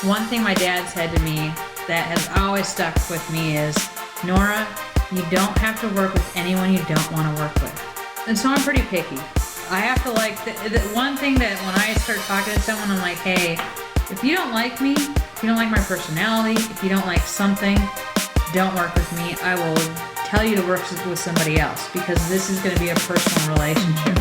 One thing my dad said to me that has always stuck with me is, Nora, you don't have to work with anyone you don't want to work with. And so I'm pretty picky. I have to like, the one thing that when I start talking to someone, I'm like, hey, if you don't like me, if you don't like my personality, if you don't like something, don't work with me. I will tell you to work with somebody else because this is going to be a personal relationship.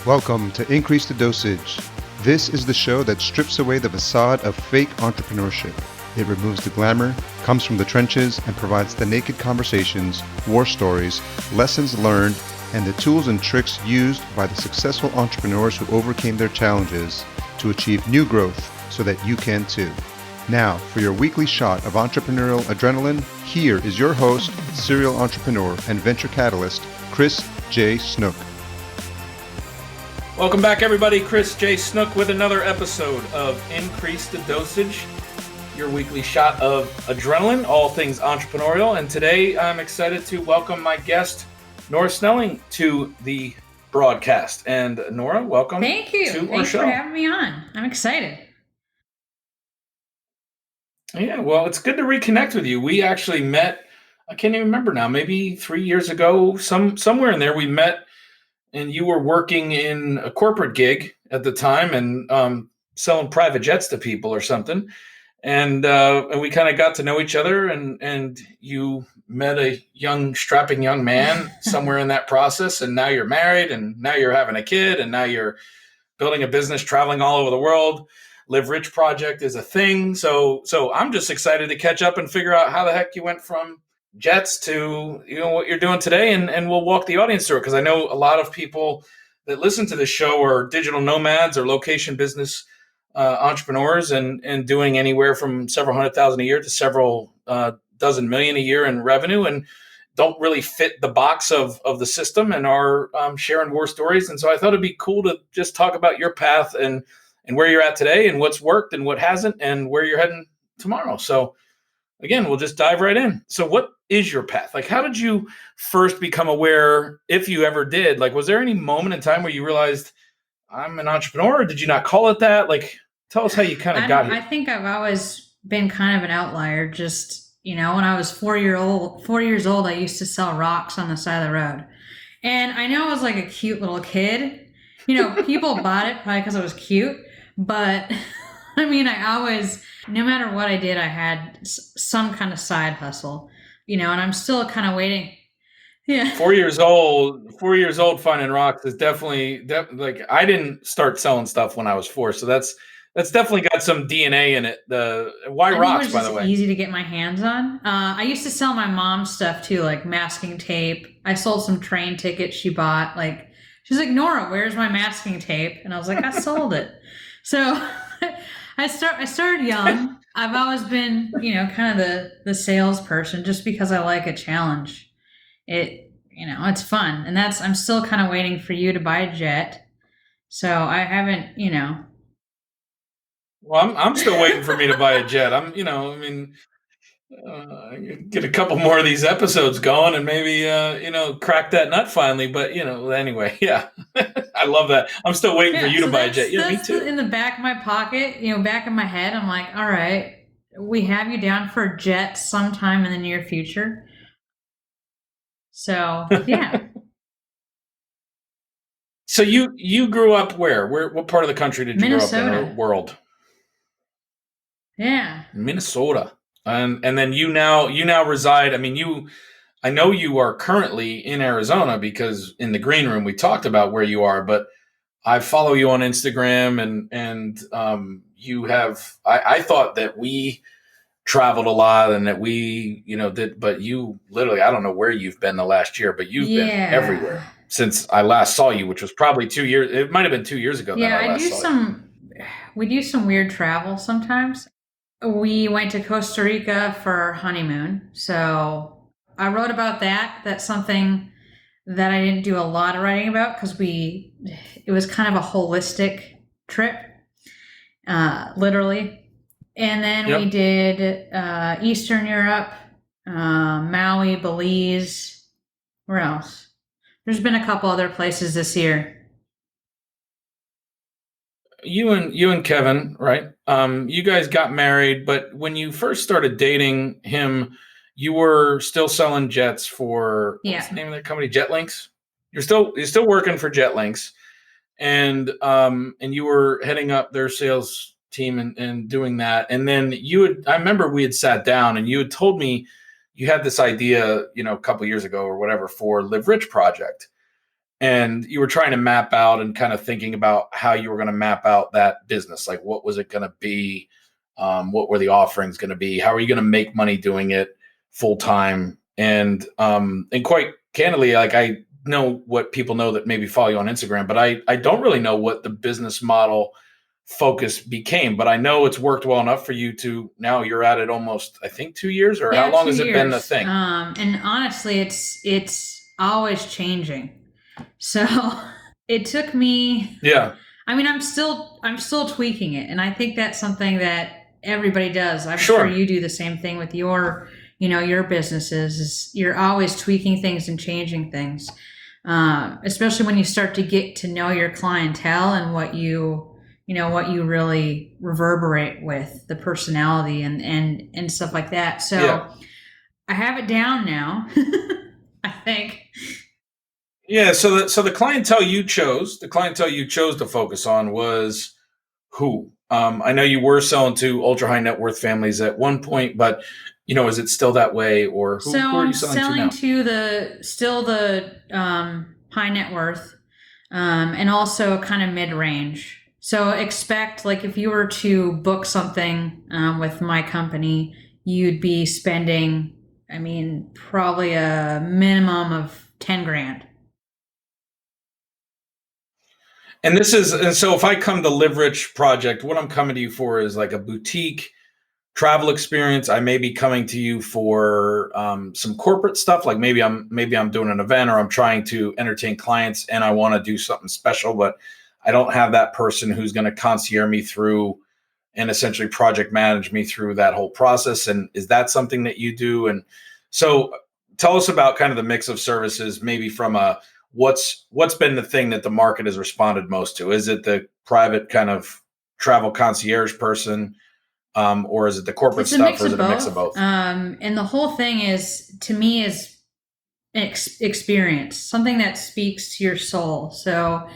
Welcome to Increase the Dosage. This is the show that strips away the facade of fake entrepreneurship. It removes the glamour, comes from the trenches, and provides the naked conversations, war stories, lessons learned, and the tools and tricks used by the successful entrepreneurs who overcame their challenges to achieve new growth so that you can too. Now, for your weekly shot of entrepreneurial adrenaline, here is your host, serial entrepreneur, and venture catalyst, Chris J. Snook. Welcome back, everybody. Chris J. Snook with another episode of Increase the Dosage, your weekly shot of adrenaline, all things entrepreneurial. And today I'm excited to welcome my guest, Nora Snelling, to the broadcast. And Nora, welcome. Thank you. Thanks for having me on. I'm excited. Yeah, well, it's good to reconnect with you. We actually met, I can't even remember now, maybe 3 years ago, somewhere in there we met. And you were working in a corporate gig at the time and selling private jets to people or something. And we kind of got to know each other and you met a strapping young man somewhere in that process. And now you're married and now you're having a kid and now you're building a business, traveling all over the world. Live Rich Project is a thing. So I'm just excited to catch up and figure out how the heck you went from jets to what you're doing today, and we'll walk the audience through it because I know a lot of people that listen to this show are digital nomads or location business entrepreneurs and doing anywhere from several $100,000 a year to several dozen million a year in revenue and don't really fit the box of the system and are sharing war stories. And so I thought it'd be cool to just talk about your path and where you're at today and what's worked and what hasn't and where you're heading tomorrow. So again, we'll just dive right in. So what is your path? Like, how did you first become aware, if you ever did? Like, was there any moment in time where you realized I'm an entrepreneur, or did you not call it that? Like, tell us how you kind of got here. I think I've always been kind of an outlier. Just, when I was 4 years old, I used to sell rocks on the side of the road. And I know I was like a cute little kid. People bought it probably because I was cute. But I mean, I always, no matter what I did, I had some kind of side hustle, and I'm still kind of waiting. Yeah. 4 years old finding rocks is definitely like, I didn't start selling stuff when I was 4. So that's definitely got some DNA in it. Why rocks, by the way? Easy to get my hands on. I used to sell my mom's stuff too, like masking tape. I sold some train tickets she bought. Like, she's like, Nora, where's my masking tape? And I was like, I sold it. So I started young. I've always been, kind of the salesperson just because I like a challenge. It's fun. And I'm still kind of waiting for you to buy a jet. So I haven't, Well, I'm still waiting for me to buy a jet. Get a couple more of these episodes going and maybe, crack that nut finally. But, anyway, yeah, I love that. I'm still waiting for you to buy a jet. Yeah, me too. In the back of my pocket, back of my head, I'm like, all right, we have you down for a jet sometime in the near future. So, yeah. So you grew up where? What part of the country did you Minnesota. grow up in, or world? Yeah. Minnesota. And then you now reside. I know you are currently in Arizona because in the green room we talked about where you are, but I follow you on Instagram and you have, I thought that we traveled a lot and that we, did, but you literally, I don't know where you've been the last year, but you've been everywhere since I last saw you, which was probably 2 years. It might've been 2 years ago. Yeah, we do some weird travel sometimes. We went to Costa Rica for our honeymoon. So I wrote about that. That's something that I didn't do a lot of writing about because it was kind of a holistic trip, literally. And then we did Eastern Europe, Maui, Belize. Where else? There's been a couple other places this year. you and Kevin, right? You guys got married, but when you first started dating him, you were still selling jets for what was the Yeah. name of that company? Jetlinks. You're still working for Jetlinks, and you were heading up their sales team and doing that. And then I remember we had sat down and you had told me you had this idea, a couple years ago or whatever for Live Rich Project, and you were trying to map out and kind of thinking about how you were going to map out that business. Like, what was it going to be? What were the offerings going to be? How are you going to make money doing it full time? And quite candidly, like, I know what people know that maybe follow you on Instagram, but I don't really know what the business model focus became. But I know it's worked well enough for you to now you're at it almost, I think, 2 years, or how Yeah, long two has it been a years. thing? And honestly, it's always changing. So it took me. Yeah, I mean, I'm still tweaking it, and I think that's something that everybody does. I'm sure sure. you do the same thing with your businesses. Is you're always tweaking things and changing things, especially when you start to get to know your clientele and what you really reverberate with the personality and stuff like that. Yeah. So I have it down now. I think. Yeah, so the clientele you chose to focus on was who? I know you were selling to ultra high net worth families at one point, but is it still that way, or So who are you I'm selling to selling now? to the high net worth, and also kind of mid range. So expect, like, if you were to book something with my company, you'd be spending, I mean, probably a minimum of 10 grand. And so if I come to Live Rich Project, what I'm coming to you for is like a boutique travel experience. I may be coming to you for some corporate stuff, like maybe I'm doing an event, or I'm trying to entertain clients and I want to do something special, but I don't have that person who's going to concierge me through and essentially project manage me through that whole process. And is that something that you do? And so tell us about kind of the mix of services, maybe from a what's been the thing that the market has responded most to? Is it the private kind of travel concierge person, or is it the corporate It's a stuff, mix or is of it a mix of both. both? And the whole thing is, to me, is experience, something that speaks to your soul. So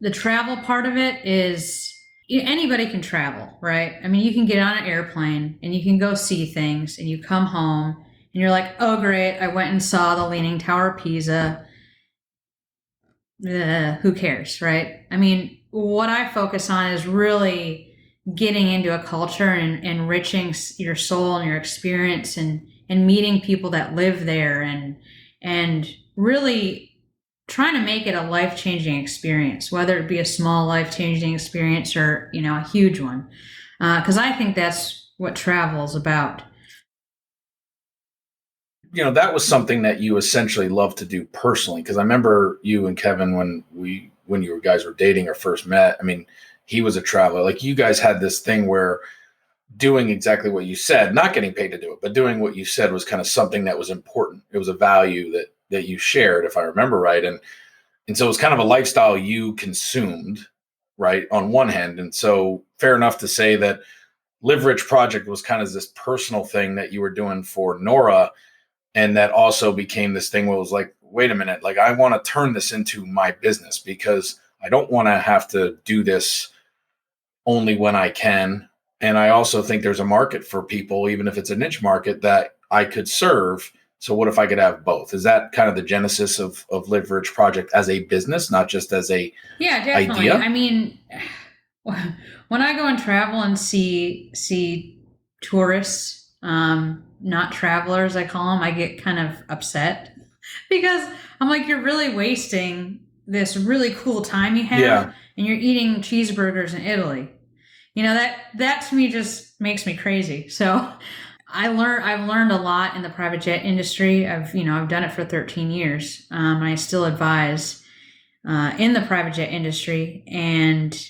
the travel part of it is, anybody can travel, right? I mean, you can get on an airplane and you can go see things, and you come home and you're like, oh, great, I went and saw the Leaning Tower of Pisa. Who cares, right? I mean, what I focus on is really getting into a culture and enriching your soul and your experience, and meeting people that live there, and really trying to make it a life-changing experience, whether it be a small life-changing experience or a huge one, because I think that's what travel is about. That was something that you essentially love to do personally. Because I remember you and Kevin, when you guys were dating or first met. I mean, he was a traveler. Like, you guys had this thing where doing exactly what you said, not getting paid to do it, but doing what you said was kind of something that was important. It was a value that you shared, if I remember right. And so it was kind of a lifestyle you consumed, right, on one hand. And so fair enough to say that Live Rich Project was kind of this personal thing that you were doing for Nora, and that also became this thing where it was like, wait a minute, like, I want to turn this into my business, because I don't want to have to do this only when I can. And I also think there's a market for people, even if it's a niche market, that I could serve. So what if I could have both? Is that kind of the genesis of Live Rich Project as a business, not just as a Yeah, definitely. idea? I mean, when I go and travel and see tourists, not travelers, I call them, I get kind of upset because I'm like, you're really wasting this really cool time you have, Yeah. and you're eating cheeseburgers in Italy. That to me just makes me crazy. So I've learned a lot in the private jet industry. I've done it for 13 years. And I still advise in the private jet industry, and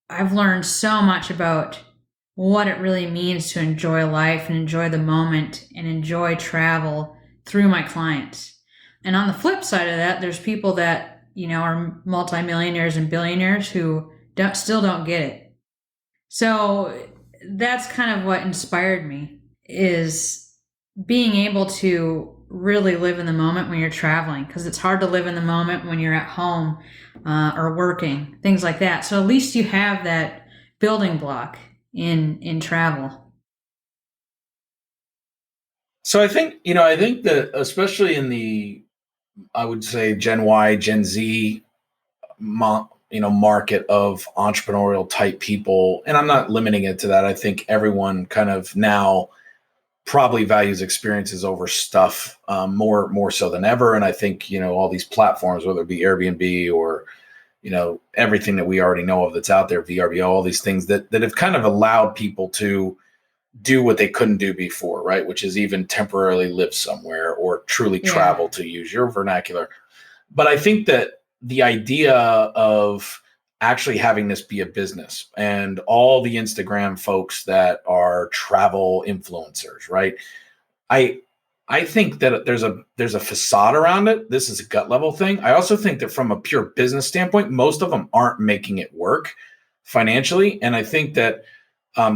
I've learned so much about what it really means to enjoy life and enjoy the moment and enjoy travel through my clients. And on the flip side of that, there's people that are multimillionaires and billionaires who still don't get it. So that's kind of what inspired me, is being able to really live in the moment when you're traveling, because it's hard to live in the moment when you're at home or working, things like that. So at least you have that building block in travel. So I think that especially in the, I would say Gen Y, Gen Z, market of entrepreneurial type people, and I'm not limiting it to that. I think everyone kind of now probably values experiences over stuff, more so than ever. And I think all these platforms, whether it be Airbnb or everything that we already know of that's out there, VRBO, all these things that have kind of allowed people to do what they couldn't do before, right? Which is even temporarily live somewhere or truly Yeah. travel, to use your vernacular. But I think that the idea of actually having this be a business, and all the Instagram folks that are travel influencers, right? I I think that there's a facade around it. This is a gut level thing. I also think that from a pure business standpoint, most of them aren't making it work financially, and I think that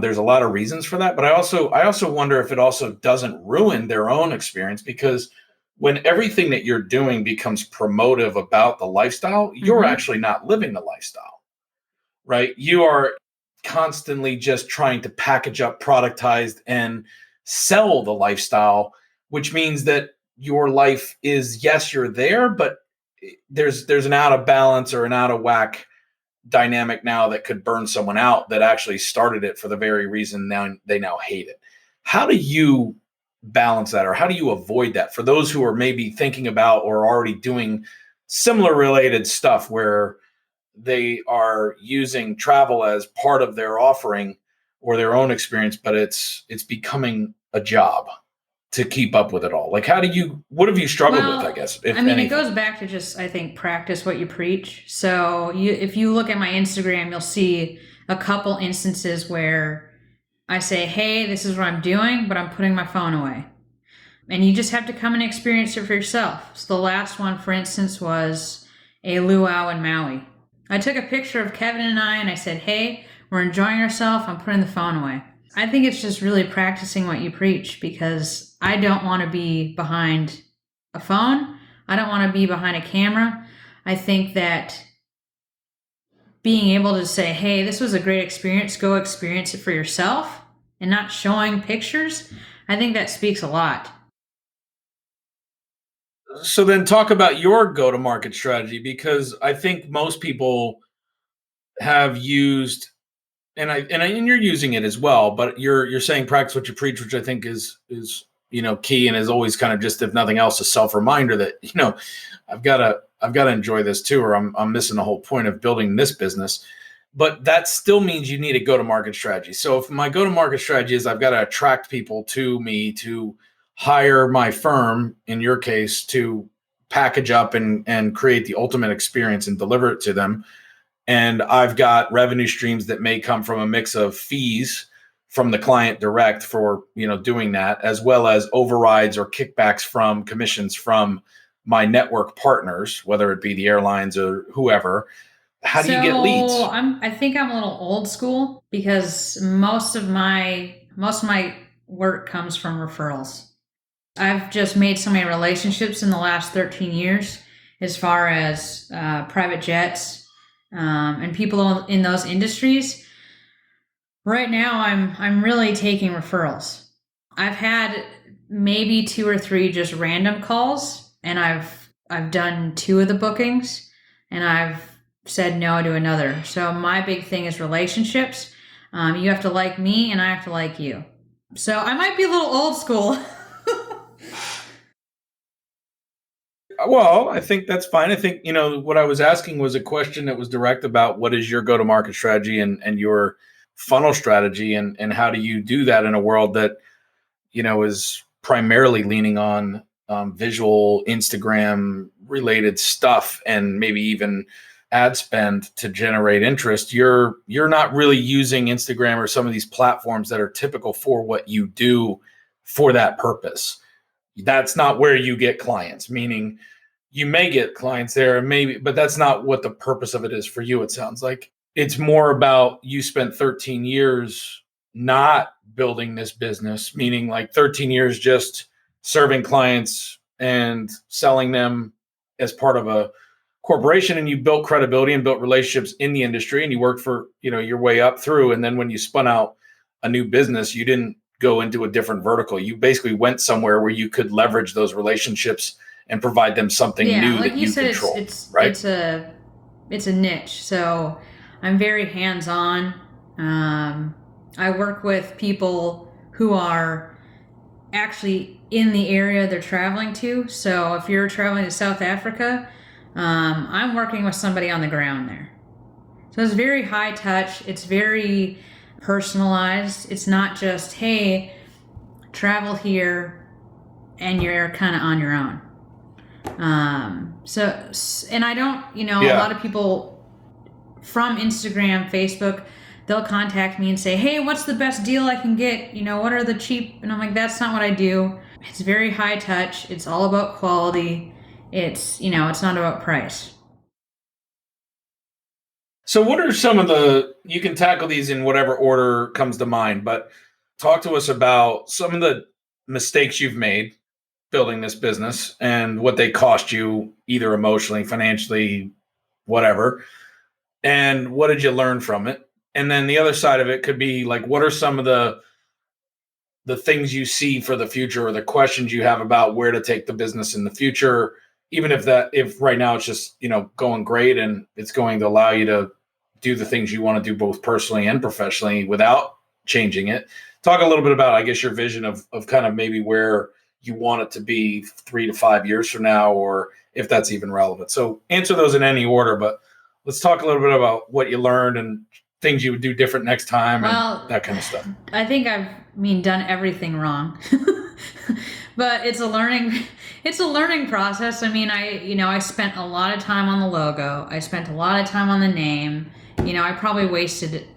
there's a lot of reasons for that. But I also wonder if it also doesn't ruin their own experience, because when everything that you're doing becomes promotive about the lifestyle, you're Hmm. actually not living the lifestyle, right? You are constantly just trying to package up, productized, and sell the lifestyle, which means that your life is, yes, you're there, but there's an out of balance or an out of whack dynamic now that could burn someone out that actually started it for the very reason now they now hate it. How do you balance that, or how do you avoid that for those who are maybe thinking about or already doing similar related stuff where they are using travel as part of their offering or their own experience, but it's becoming a job to keep up with it all? Like, what have you struggled with, I Well, guess, I if mean, it anything? goes back to just, I think, practice what you preach. So if you look at my Instagram, you'll see a couple instances where I say, "Hey, this is what I'm doing, but I'm putting my phone away." And you just have to come and experience it for yourself. So the last one, for instance, was a luau in Maui. I took a picture of Kevin and I said, "Hey, we're enjoying ourselves. I'm putting the phone away." I think it's just really practicing what you preach, because I don't want to be behind a phone. I don't want to be behind a camera. I think that being able to say, "Hey, this was a great experience, go experience it for yourself," and not showing pictures, I think that speaks a lot. So then talk about your go to market strategy, because I think most people have used, and you're using it as well, but you're saying practice what you preach, which I think is key, and is always kind of, just if nothing else, a self reminder that I've got to enjoy this too, or I'm missing the whole point of building this business. But that still means you need a go to market strategy. So if my go to market strategy is I've got to attract people to me to hire my firm, in your case, to package up and create the ultimate experience and deliver it to them, and I've got revenue streams that may come from a mix of fees from the client direct for doing that, as well as overrides or kickbacks from commissions from my network partners, whether it be the airlines or whoever. How do you get So leads? I think I'm a little old school, because most of my work comes from referrals. I've just made so many relationships in the last 13 years, as far as private jets and people in those industries. Right now, I'm really taking referrals. I've had maybe two or three just random calls, and I've done two of the bookings, and I've said no to another. So my big thing is relationships. You have to like me, and I have to like you. So I might be a little old school. Well, I think that's fine. I think, what I was asking was a question that was direct about what is your go to market strategy, and your funnel strategy, and how do you do that in a world that is primarily leaning on visual Instagram related stuff, and maybe even ad spend to generate interest. You're not really using Instagram or some of these platforms that are typical for what you do for that purpose. That's not where you get clients, meaning you may get clients there, maybe, but that's not what the purpose of it is for you, it sounds like. it's more about you spent 13 years not building this business, meaning like 13 years just serving clients and selling them as part of a corporation, and you built credibility and built relationships in the industry, and you worked for, your way up through. And then when you spun out a new business, you didn't go into a different vertical. You basically went somewhere where you could leverage those relationships and provide them something new like that you said, control. Right? It's a niche. So I'm very hands-on. I work with people who are actually in the area they're traveling to. So if you're traveling to South Africa, I'm working with somebody on the ground there. So it's very high touch. It's very personalized. It's not just, hey, travel here and you're kind of on your own. And I don't, a lot of people from Instagram, Facebook, they'll contact me and say, hey, what's the best deal I can get? What are the cheap? And I'm like, that's not what I do. It's very high touch. It's all about quality. It's, it's not about price. So what are some of you can tackle these in whatever order comes to mind, but talk to us about some of the mistakes you've made building this business and what they cost you, either emotionally, financially, whatever. And what did you learn from it? And then the other side of it could be like, what are some of the things you see for the future, or the questions you have about where to take the business in the future, even if right now it's just, going great and it's going to allow you to do the things you want to do both personally and professionally without changing it. Talk a little bit about, I guess, your vision of kind of maybe where you want it to be 3 to 5 years from now, or if that's even relevant. So answer those in any order, but let's talk a little bit about what you learned and things you would do different next time, and that kind of stuff. I think I've done everything wrong, but it's a learning process. I spent a lot of time on the logo. I spent a lot of time on the name. I probably wasted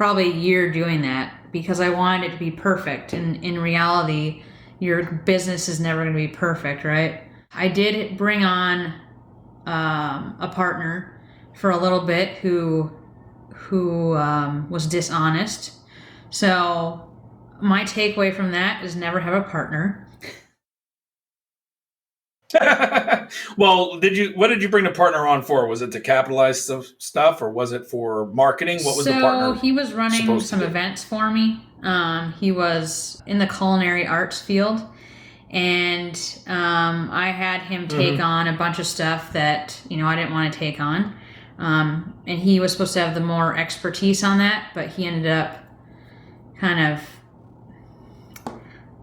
a year doing that because I wanted it to be perfect. And in reality, your business is never going to be perfect, right? I did bring on a partner for a little bit who was dishonest. So my takeaway from that is never have a partner. Well, what did you bring the partner on for? Was it to capitalize stuff, or was it for marketing? What was the partner? So he was running some events for me. He was in the culinary arts field, and I had him take on a bunch of stuff that I didn't want to take on. And he was supposed to have the more expertise on that, but he ended up kind of,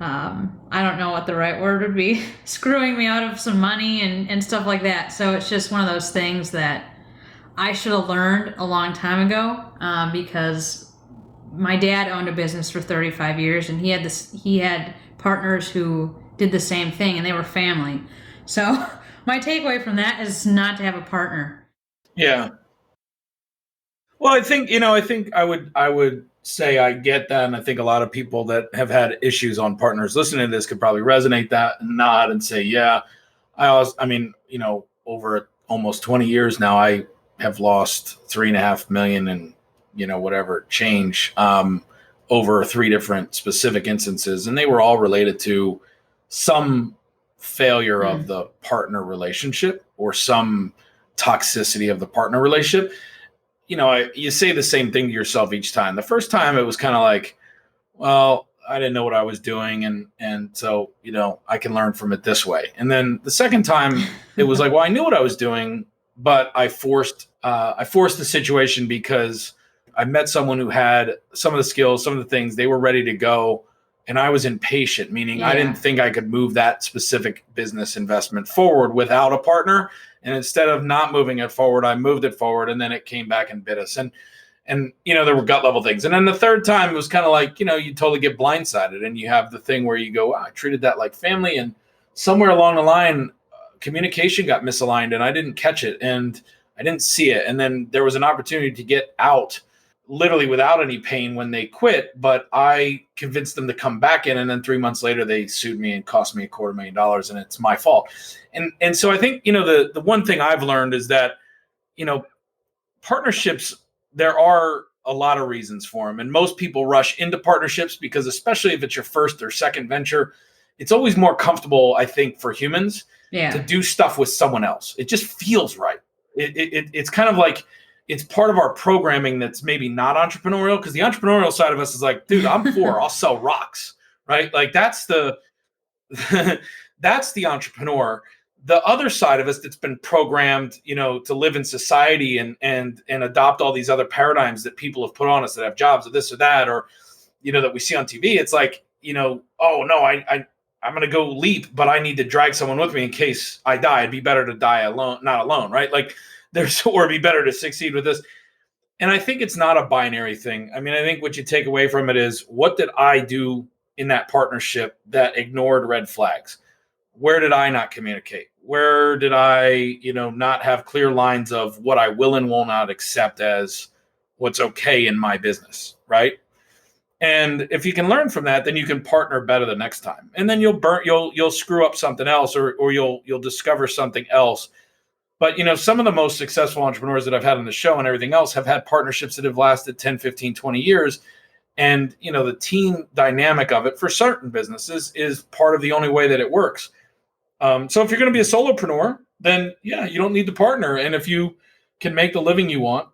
I don't know what the right word would be, screwing me out of some money and stuff like that. So it's just one of those things that I should have learned a long time ago, because my dad owned a business for 35 years, and he had partners who did the same thing, and they were family. So my takeaway from that is not to have a partner. Yeah. Well, I think I would say I get that, and I think a lot of people that have had issues on partners listening to this could probably resonate that and nod and say, yeah. Over almost 20 years now, I have lost $3.5 million and whatever change over 3 different specific instances, and they were all related to some failure of the partner relationship or some toxicity of the partner relationship. You say the same thing to yourself each time. The first time it was kind of like, well, I didn't know what I was doing, and so I can learn from it this way. And then the second time it was like, well, I knew what I was doing, but I forced the situation because I met someone who had some of the skills, some of the things, they were ready to go, and I was impatient, meaning I didn't think I could move that specific business investment forward without a partner. And instead of not moving it forward, I moved it forward, and then it came back and bit us. And there were gut level things. And then the third time it was kind of like, you totally get blindsided, and you have the thing where you go, wow, I treated that like family. And somewhere along the line, communication got misaligned, and I didn't catch it, and I didn't see it. And then there was an opportunity to get out literally without any pain when they quit, but I convinced them to come back in, and then 3 months later they sued me and cost me $250,000, and it's my fault. And so I think, the one thing I've learned is that, partnerships there are a lot of reasons for them. And most people rush into partnerships because, especially if it's your first or second venture, it's always more comfortable, I think, for humans to do stuff with someone else. It just feels right. It's kind of like it's part of our programming that's maybe not entrepreneurial, because the entrepreneurial side of us is like, dude, I'm poor, I'll sell rocks, right? Like that's the that's the entrepreneur. The other side of us that's been programmed, to live in society and adopt all these other paradigms that people have put on us that have jobs or this or that, or, that we see on TV. It's like, oh no, I'm going to go leap, but I need to drag someone with me in case I die. It'd be better to die alone, not alone. Right. Like or it'd be better to succeed with this. And I think it's not a binary thing. I mean, I think what you take away from it is, what did I do in that partnership that ignored red flags? Where did I not communicate? Where did I, not have clear lines of what I will and will not accept as what's okay in my business, right? And if you can learn from that, then you can partner better the next time. And then you'll screw up something else, or you'll discover something else. But, some of the most successful entrepreneurs that I've had on the show and everything else have had partnerships that have lasted 10, 15, 20 years. And, the team dynamic of it for certain businesses is part of the only way that it works. So if you're going to be a solopreneur, then you don't need to partner. And if you can make the living you want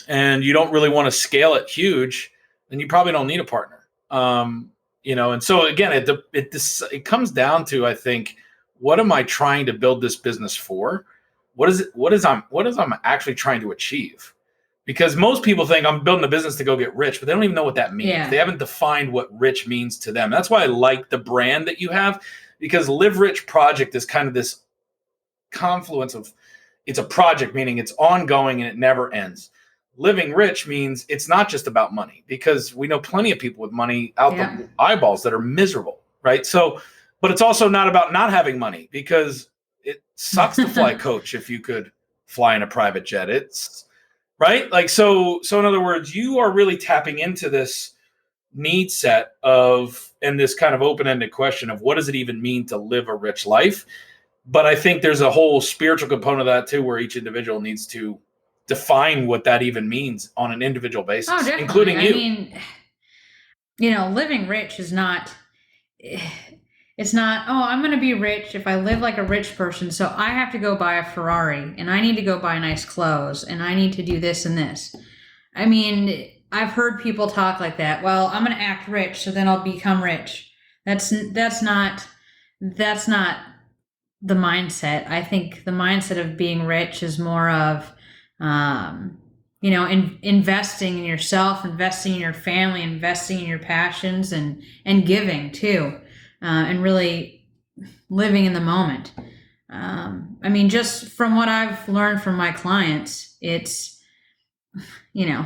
and you don't really want to scale it huge, then you probably don't need a partner. And so again, it comes down to, I think, what am I trying to build this business for? What is I'm actually trying to achieve? Because most people think I'm building a business to go get rich, but they don't even know what that means. Yeah. They haven't defined what rich means to them. That's why I like the brand that you have, because Live Rich Project is kind of this confluence of, it's a project, meaning it's ongoing and it never ends. Living rich means it's not just about money, because we know plenty of people with money out the eyeballs that are miserable, right? So, but it's also not about not having money, because it sucks to fly coach if you could fly in a private jet. It's right. Like, so in other words, you are really tapping into this need set of, and this kind of open-ended question of, what does it even mean to live a rich life? But I think there's a whole spiritual component of that too, where each individual needs to define what that even means on an individual basis, including you. I mean, living rich is not, it's not, oh, I'm going to be rich if I live like a rich person, so I have to go buy a Ferrari, and I need to go buy nice clothes, and I need to do this and this. I mean, I've heard people talk like that. Well, I'm going to act rich, so then I'll become rich. That's not the mindset. I think the mindset of being rich is more of, investing in yourself, investing in your family, investing in your passions, and giving too, and really living in the moment. I mean, just from what I've learned from my clients, it's, you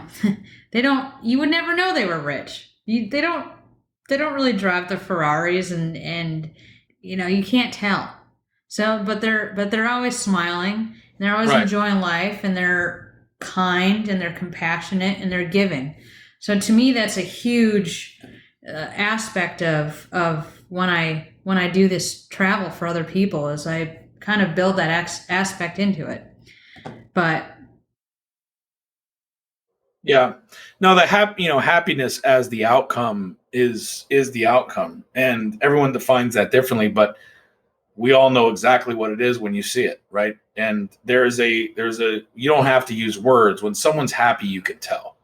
would never know they were rich. They don't really drive the Ferraris, and you can't tell. So, but they're always smiling, and they're always enjoying life, and they're kind, and they're compassionate, and they're giving. So to me, that's a huge aspect of when I do this travel for other people, is I kind of build that aspect into it. But yeah, no, the happiness as the outcome is the outcome, and everyone defines that differently, but we all know exactly what it is when you see it, right? And there's a you don't have to use words. When someone's happy, you can tell.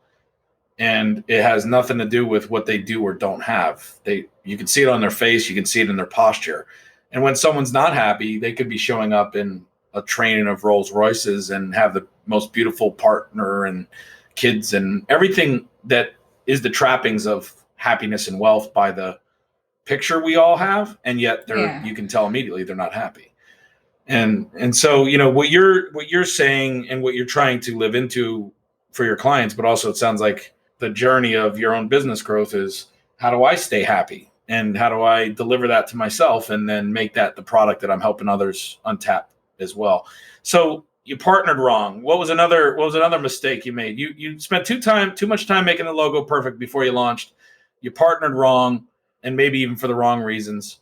And it has nothing to do with what they do or don't have. You can see it on their face, you can see it in their posture. And when someone's not happy, they could be showing up in a train of Rolls Royces and have the most beautiful partner and kids and everything that is the trappings of happiness and wealth by the picture we all have, and yet you can tell immediately they're not happy. And so what you're saying and what you're trying to live into for your clients, but also it sounds like the journey of your own business growth is, how do I stay happy, and how do I deliver that to myself, and then make that the product that I'm helping others untap as well. So you partnered wrong. What was another mistake you made? You spent too much time making the logo perfect before you launched. You partnered wrong, and maybe even for the wrong reasons.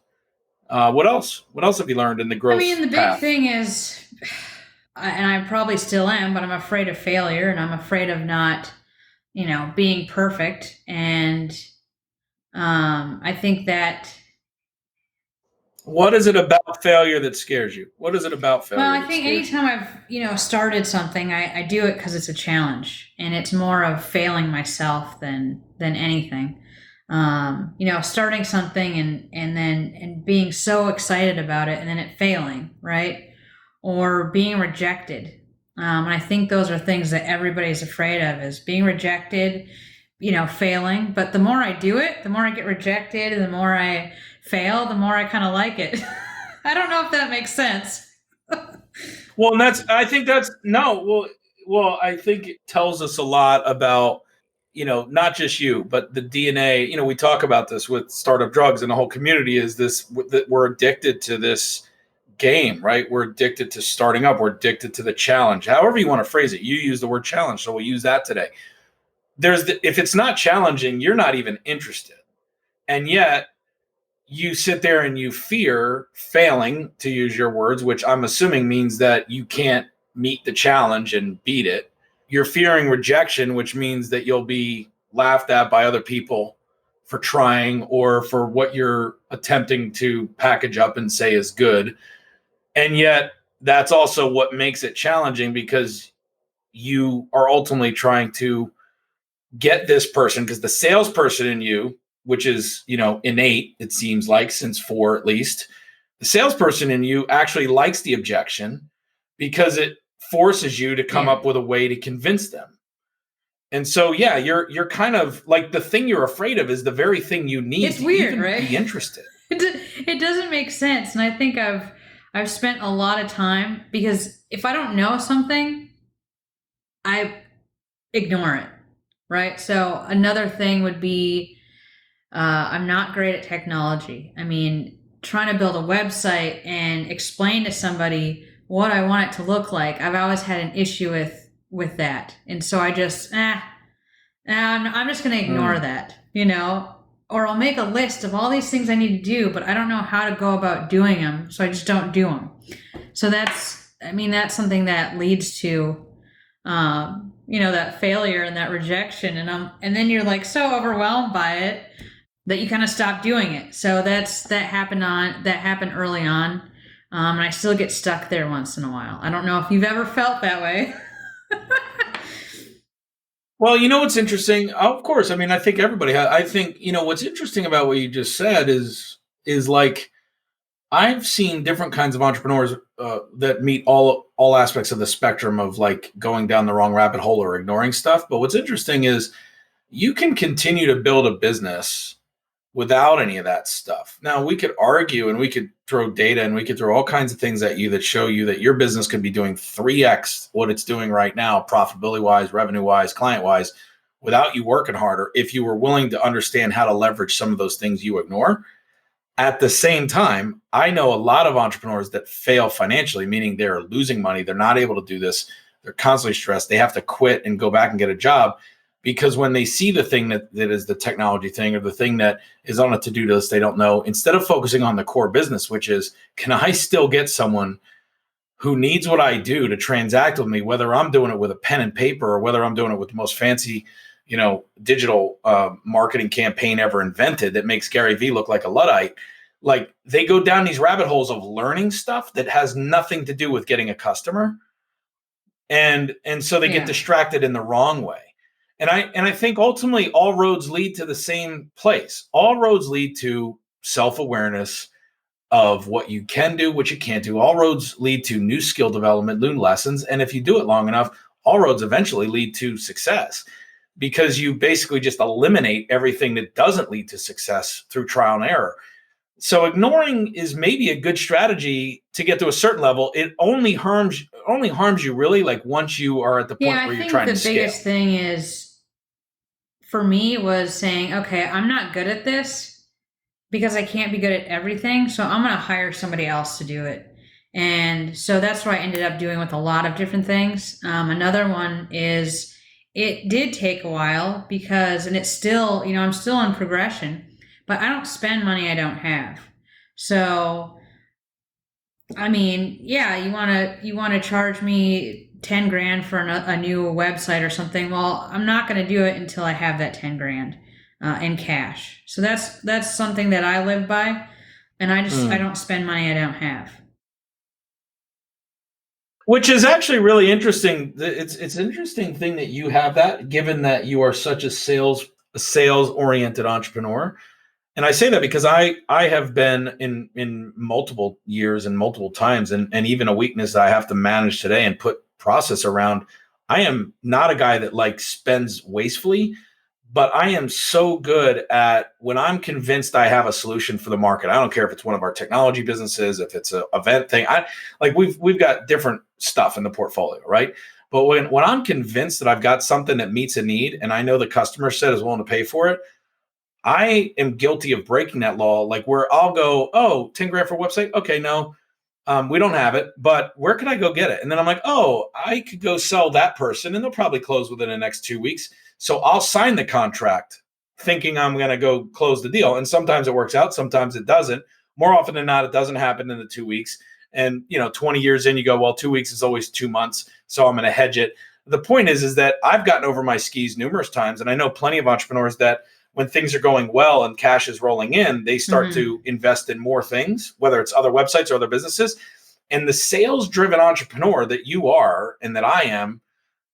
What else? What else have you learned in the growth? I mean, the big thing is and I probably still am, but I'm afraid of failure and I'm afraid of not, being perfect. And I think that, What is it about failure that scares you? What is it about well, failure I that think scares you? anytime I've, started something, I do it because it's a challenge and it's more of failing myself than anything. Starting something and being so excited about it and then it failing, right? Or being rejected. And I think those are things that everybody's afraid of is being rejected, failing. But the more I do it, the more I get rejected, and the more I fail, the more I kind of like it. I don't know if that makes sense. Well, and I think that's no. Well, I think it tells us a lot about not just you, but the DNA. We talk about this with startup drugs, and the whole community is this that we're addicted to this game, right? We're addicted to starting up. We're addicted to the challenge. However you want to phrase it, you use the word challenge, so we'll use that today. If it's not challenging, you're not even interested, and yet you sit there and you fear failing, to use your words, which I'm assuming means that you can't meet the challenge and beat it. You're fearing rejection, which means that you'll be laughed at by other people for trying or for what you're attempting to package up and say is good. And yet, that's also what makes it challenging because you are ultimately trying to get this person because the salesperson in you, which is, innate, it seems like, since four at least, the salesperson in you actually likes the objection because it forces you to come Yeah. up with a way to convince them. And so, yeah, you're kind of like the thing you're afraid of is the very thing you need It's to weird, even right? be interested. It doesn't make sense. And I think I've spent a lot of time because if I don't know something, I ignore it. Right. So another thing would be I'm not great at technology. I mean, trying to build a website and explain to somebody what I want it to look like, I've always had an issue with that. And so I just I'm just going to ignore that, or I'll make a list of all these things I need to do, but I don't know how to go about doing them. So I just don't do them. So that's something that leads to, that failure and that rejection. And then you're like so overwhelmed by it that you kind of stop doing it. So that happened early on. And I still get stuck there once in a while. I don't know if you've ever felt that way. Well, what's interesting? Of course, I mean, I think everybody has. I think what's interesting about what you just said is like I've seen different kinds of entrepreneurs that meet all aspects of the spectrum of like going down the wrong rabbit hole or ignoring stuff. But what's interesting is you can continue to build a business without any of that stuff. Now, we could argue and we could throw data and we could throw all kinds of things at you that show you that your business could be doing 3x what it's doing right now, profitability wise, revenue wise, client wise, without you working harder if you were willing to understand how to leverage some of those things you ignore. At the same time, I know a lot of entrepreneurs that fail financially, meaning they're losing money. They're not able to do this. They're constantly stressed. They have to quit and go back and get a job because when they see the thing that is the technology thing or the thing that is on a to-do list they don't know, instead of focusing on the core business, which is, can I still get someone who needs what I do to transact with me, whether I'm doing it with a pen and paper or whether I'm doing it with the most fancy, digital marketing campaign ever invented that makes Gary Vee look like a Luddite. Like they go down these rabbit holes of learning stuff that has nothing to do with getting a customer. And so they get Yeah. distracted in the wrong way. And I think ultimately all roads lead to the same place. All roads lead to self-awareness of what you can do, what you can't do. All roads lead to new skill development, new lessons. And if you do it long enough, all roads eventually lead to success because you basically just eliminate everything that doesn't lead to success through trial and error. So ignoring is maybe a good strategy to get to a certain level. It only harms you really like once you are at the point Yeah, where I you're think trying the to scale. biggest thing is for me was saying, okay, I'm not good at this because I can't be good at everything. So I'm going to hire somebody else to do it. And so that's what I ended up doing with a lot of different things. Another one is it did take a while because, and it's still, I'm still in progression, but I don't spend money I don't have. So I mean, yeah, you want to charge me 10 grand for a new website or something. Well, I'm not going to do it until I have that 10 grand in cash. So that's something that I live by, and I Mm. don't spend money I don't have. Which is actually really interesting. It's an interesting thing that you have that, given that you are such a sales oriented entrepreneur. And I say that because I have been in multiple years and multiple times, and even a weakness that I have to manage today and put process around. I am not a guy that like spends wastefully, but I am so good at when I'm convinced I have a solution for the market. I don't care if it's one of our technology businesses, if it's an event thing. I like we've got different stuff in the portfolio, right? But when I'm convinced that I've got something that meets a need and I know the customer set is willing to pay for it, I am guilty of breaking that law. Like where I'll go, oh, 10 grand for a website. Okay, no, we don't have it, but where can I go get it? And then I'm like, oh, I could go sell that person and they'll probably close within the next 2 weeks. So I'll sign the contract thinking I'm going to go close the deal. And sometimes it works out, sometimes it doesn't. More often than not, it doesn't happen in the 2 weeks. And, 20 years in, you go, well, 2 weeks is always 2 months. So I'm going to hedge it. The point is that I've gotten over my skis numerous times. And I know plenty of entrepreneurs that when things are going well and cash is rolling in, they start Mm-hmm. to invest in more things, whether it's other websites or other businesses. And the sales driven entrepreneur that you are and that I am,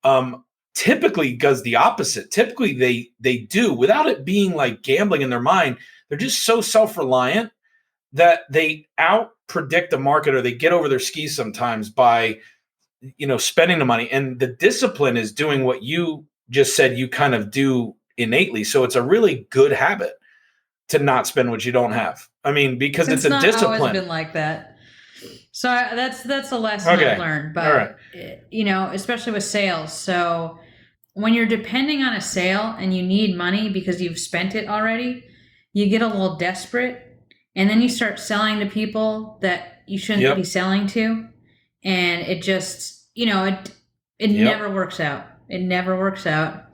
um, typically does the opposite. Typically, they do without it being like gambling in their mind. They're just so self reliant that they out predict the market or they get over their skis sometimes by spending the money. And the discipline is doing what you just said you kind of do innately. So it's a really good habit to not spend what you don't have. I mean, because it's It's a not always discipline. been like that. So that's a lesson I've Okay. learned. All right. But especially with sales. So when you're depending on a sale and you need money because you've spent it already, you get a little desperate, and then you start selling to people that you shouldn't be Yep. selling to, and it just it Yep. never works out. It never works out.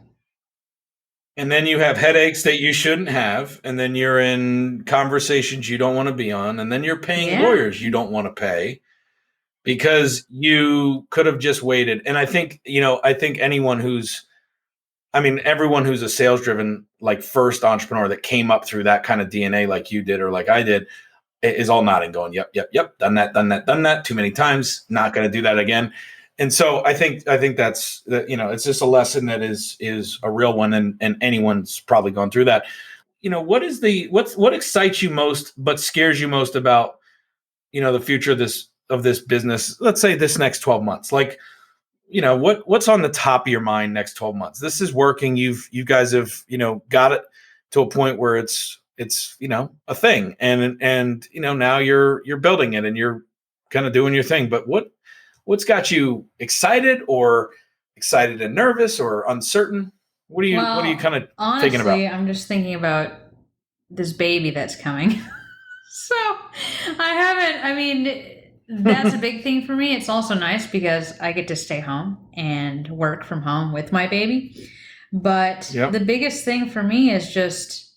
And then you have headaches that you shouldn't have. And then you're in conversations you don't want to be on. And then you're paying Yeah. lawyers you don't want to pay because you could have just waited. And I think everyone who's a sales driven, like first entrepreneur that came up through that kind of DNA, like you did, or like I did, is all nodding, going, yep, yep, yep, done that, done that, done that too many times. Not going to do that again. And so I think that's that. It's just a lesson that is a real one, and anyone's probably gone through that. What excites you most, but scares you most about the future of this business? Let's say this next 12 months, like what's on the top of your mind next 12 months? This is working. You guys have got it to a point where it's a thing, and now you're building it and you're kind of doing your thing. But what's got you excited and nervous or uncertain? What are you kind Well, of thinking honestly, about? I'm just thinking about this baby that's coming. So I haven't, I mean, that's a big thing for me. It's also nice because I get to stay home and work from home with my baby. But the Yep. biggest thing for me is just,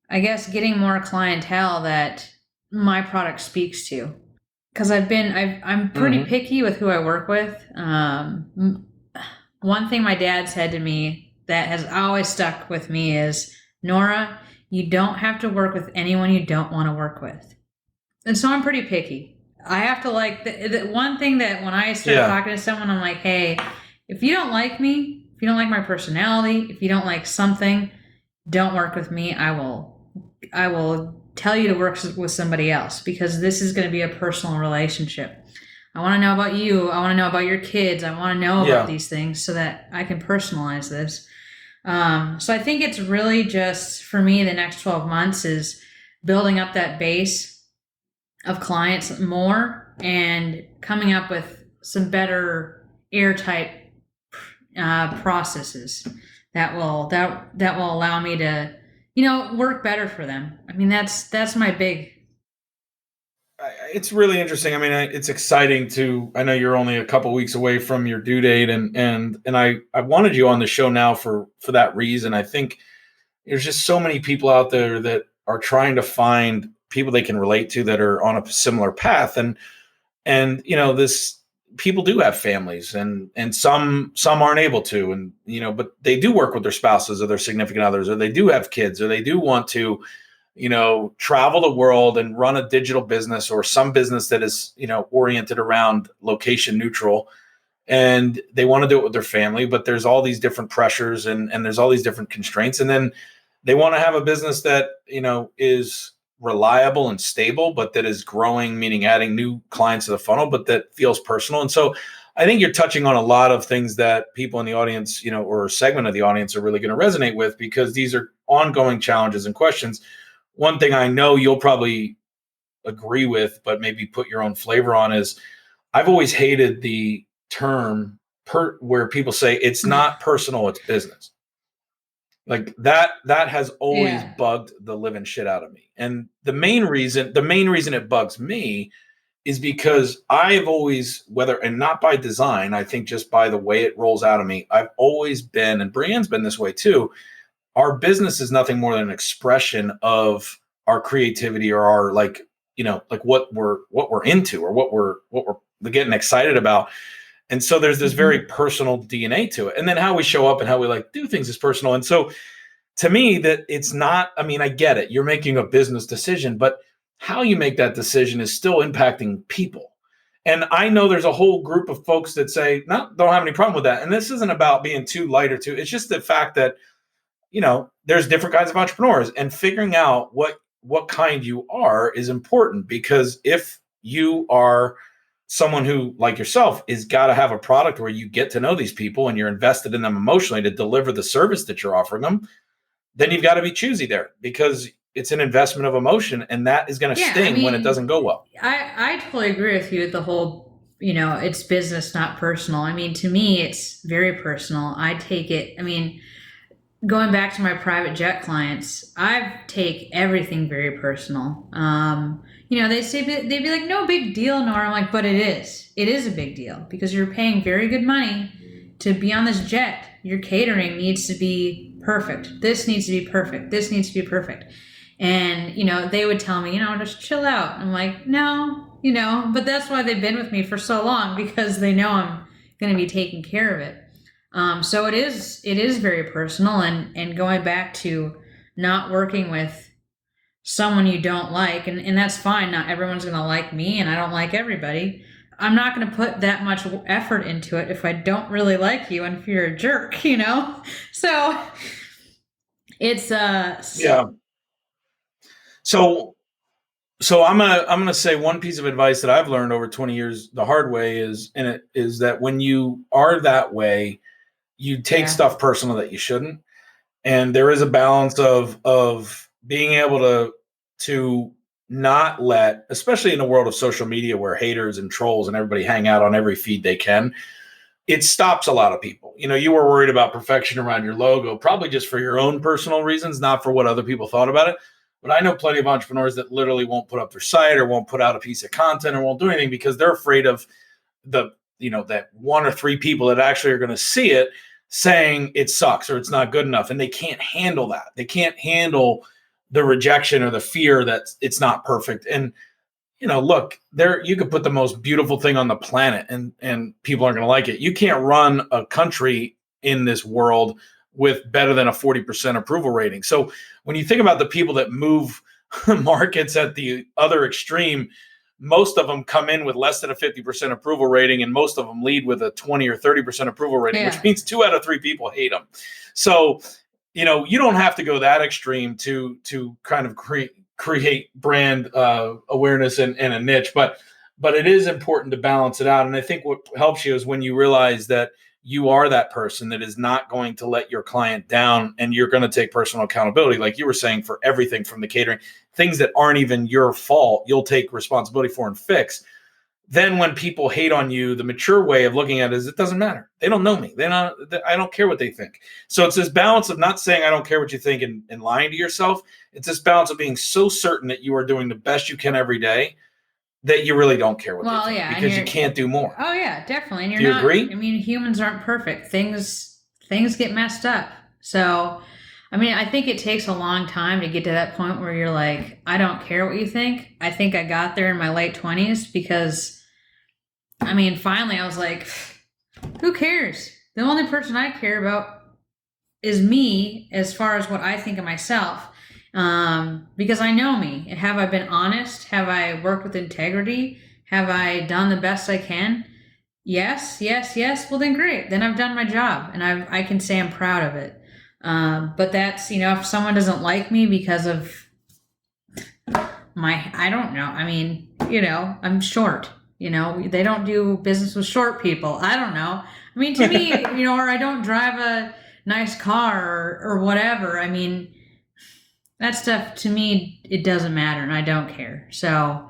I guess, getting more clientele that my product speaks to. Because I'm pretty Hmm. picky with who I work with. One thing my dad said to me that has always stuck with me is, Nora, you don't have to work with anyone you don't want to work with. And so I'm pretty picky. I have to like the one thing that when I start Yeah. talking to someone, I'm like, hey, if you don't like me, if you don't like my personality, if you don't like something, don't work with me. I will tell you to work with somebody else because this is going to be a personal relationship. I want to know about you. I want to know about your kids. I want to know about Yeah. these things so that I can personalize this. So I think it's really just for me the next 12 months is building up that base of clients more and coming up with some better airtight processes that will allow me to work better for them. I mean that's my big. It's really interesting. I mean, it's exciting to. I know you're only a couple weeks away from your due date, and I wanted you on the show now for that reason. I think there's just so many people out there that are trying to find people they can relate to that are on a similar path, and And, this people do have families, and some aren't able to, and, but they do work with their spouses or their significant others, or they do have kids, or they do want to, travel the world and run a digital business or some business that is, oriented around location neutral. And they want to do it with their family, but there's all these different pressures, and there's all these different constraints. And then they want to have a business that, is reliable and stable, but that is growing, meaning adding new clients to the funnel, but that feels personal. And so I think you're touching on a lot of things that people in the audience, or a segment of the audience are really going to resonate with, because these are ongoing challenges and questions. One thing I know you'll probably agree with, but maybe put your own flavor on, is I've always hated the term where people say it's not personal, it's business. Like that has always bugged the living shit out of me. And the main reason it bugs me is because I've always, and not by design, I think just by the way it rolls out of me, I've always been, and Brienne's been this way too, our business is nothing more than an expression of our creativity, or our like what we're into, or what we're getting excited about. And so there's this very personal DNA to it. And then how we show up and how we do things is personal. And so to me, that it's not, I get it. You're making a business decision, but how you make that decision is still impacting people. And I know there's a whole group of folks that say, no, don't have any problem with that. And this isn't about being too light or too, it's just the fact that, there's different kinds of entrepreneurs, and figuring out what kind you are is important, because if you are someone who, like yourself, is got to have a product where you get to know these people and you're invested in them emotionally to deliver the service that you're offering them, then you've got to be choosy there, because it's an investment of emotion, and that is going to sting when it doesn't go well. I totally agree with you with the whole, it's business, not personal. To me, it's very personal. I take it, going back to my private jet clients, I take everything very personal. They'd be like, no big deal, Nora. I'm like, but it is. It is a big deal, because you're paying very good money to be on this jet. Your catering needs to be perfect. This needs to be perfect. This needs to be perfect. And, they would tell me, just chill out. I'm like, no, but that's why they've been with me for so long, because they know I'm going to be taking care of it. So it is very personal, and going back to not working with someone you don't like, and that's fine. Not everyone's going to like me, and I don't like everybody. I'm not going to put that much effort into it if I don't really like you and if you're a jerk, So it's yeah. So I'm gonna say one piece of advice that I've learned over 20 years the hard way is that when you are that way, you take stuff personal that you shouldn't. And there is a balance of being able to not let, especially in the world of social media where haters and trolls and everybody hang out on every feed they can, it stops a lot of people. You were worried about perfection around your logo, probably just for your own personal reasons, not for what other people thought about it. But I know plenty of entrepreneurs that literally won't put up their site, or won't put out a piece of content, or won't do anything, because they're afraid of that one or three people that actually are going to see it saying it sucks or it's not good enough. And they can't handle that. They can't handle the rejection or the fear that it's not perfect. And, look, you could put the most beautiful thing on the planet and people aren't going to like it. You can't run a country in this world with better than a 40% approval rating. So when you think about the people that move markets at the other extreme, most of them come in with less than a 50% approval rating, and most of them lead with a 20 or 30% approval rating, which means 2 out of 3 people hate them. So, you don't have to go that extreme to kind of create brand awareness and a niche, but it is important to balance it out. And I think what helps you is when you realize that you are that person that is not going to let your client down, and you're going to take personal accountability, like you were saying, for everything from the catering, things that aren't even your fault, you'll take responsibility for and fix. Then when people hate on you, the mature way of looking at it is it doesn't matter. They don't know me. I don't care what they think. So it's this balance of not saying I don't care what you think and lying to yourself. It's this balance of being so certain that you are doing the best you can every day that you really don't care what they think, because you can't do more. Oh yeah, definitely. And do you agree? Humans aren't perfect. Things get messed up. So, I think it takes a long time to get to that point where you're like, I don't care what you think. I think I got there in my late 20s because I mean, finally I was like, who cares? The only person I care about is me as far as what I think of myself. Because I know me. Have I been honest? Have I worked with integrity? Have I done the best I can? Yes, yes, yes. Well, then great. Then I've done my job, and I can say I'm proud of it. But that's, if someone doesn't like me because of I don't know. I mean, I'm short. They don't do business with short people. I don't know. I mean, to me, or I don't drive a nice car or whatever. I mean, that stuff to me, it doesn't matter, and I don't care. So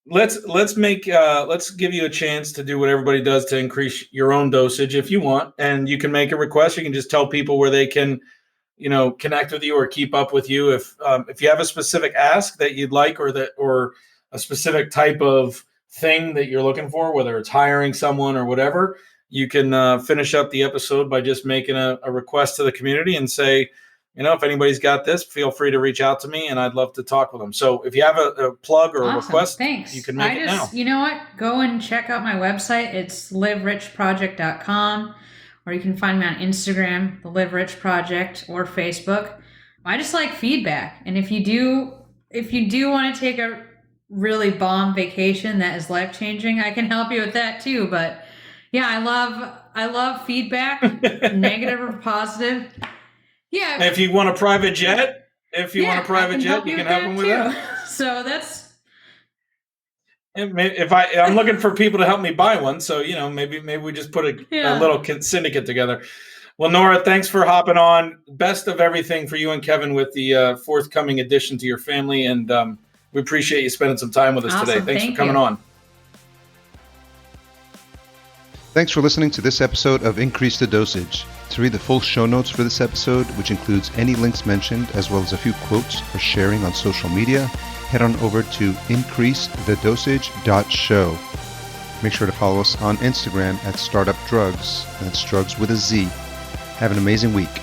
let's give you a chance to do what everybody does to increase your own dosage if you want, and you can make a request. You can just tell people where they can connect with you or keep up with you if you have a specific ask that you'd like, or a specific type of thing that you're looking for, whether it's hiring someone or whatever. You can finish up the episode by just making a request to the community and say, if anybody's got this, feel free to reach out to me, and I'd love to talk with them. So if you have a plug or a request, thanks. You can make it now. You know what? Go and check out my website. It's liverichproject.com, or you can find me on Instagram, the Live Rich Project, or Facebook. I just like feedback. And if you do want to take a really bomb vacation that is life-changing, I can help you with that too. But yeah, I love feedback, negative or positive. Yeah. If you want a private jet, you can help them with that. So that's. If I'm looking for people to help me buy one, so maybe we just put a little syndicate together. Well, Nora, thanks for hopping on. Best of everything for you and Kevin with the forthcoming addition to your family, and we appreciate you spending some time with us today. Thanks for coming on. Thanks for listening to this episode of Increase the Dosage. To read the full show notes for this episode, which includes any links mentioned, as well as a few quotes for sharing on social media, head on over to increasethedosage.show. Make sure to follow us on Instagram at Startup Drugs. That's drugs with a Z. Have an amazing week.